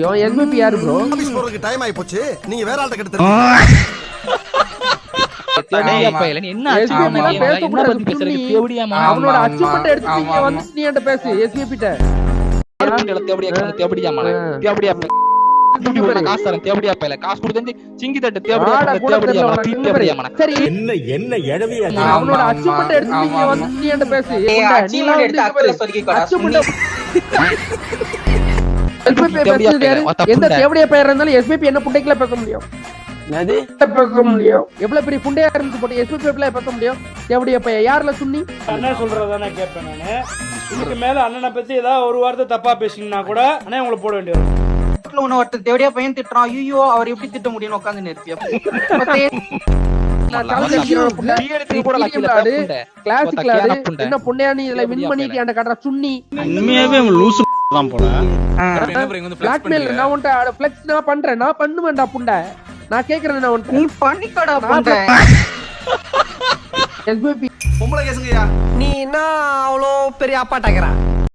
SPB யாரு bro? Office போறதுக்கு time ஆயி போச்சு. நீங்க வேற ஆள்கிட்ட கிட்ட அவனோட அச்சீவ்மென்ட் எடுத்து நீங்க வந்து நீ என்கிட்ட பேசு. எஸ்பிபி கிட்ட என்ன எழவியா அவனோட அச்சீவ்மென்ட் எடுத்து நீங்க வந்து நீ என்கிட்ட பேசு. எந்த தேவடியா பெயர் இருந்தாலும் எஸ்பிபி என்ன புண்டைக்குள்ள பேச முடியும்? பேச முடியும். எவ்வளவு பெரிய புண்டையா இருந்து போட்டு எஸ்பிபி பேச முடியும்? தேவடியா பெயர் யாருல சுன்னி அண்ணன் சொல்றதானே கேட்பேன் நானு. இதுக்கு மேல அண்ணனை பத்தி ஏதாவது ஒரு வார்த்தை தப்பா பேசிங்கன்னா கூட அண்ணே உங்களை போட வேண்டியது. ஒருத்தர் தேவடியா பையன் திட்டுறான், ஐயோ அவர் எப்படி திட்ட முடியும்னு உட்காந்து நிற்பியா? என்ன புண்டையா நீ இதுல வின் பண்ணிட்டு என்கிட்ட காட்டுற சுன்னி? உண்மையாவே லூசு தான் போல. பிளாக்மெயில் நான் உன்கிட்ட ஃப்ளெக்ஸ் நான் பண்றேன், நான் பண்ணுவேன்டா புண்டை. நான் கேக்குறேன் நான் உன்கிட்ட. நீ பண்ணிக்கடா புண்டை. எஸ்பிபி பொம்பளை கேசுங்கயா. நீ என்ன அவ்வளோ பெரிய அப்பாட்டாக்குறா?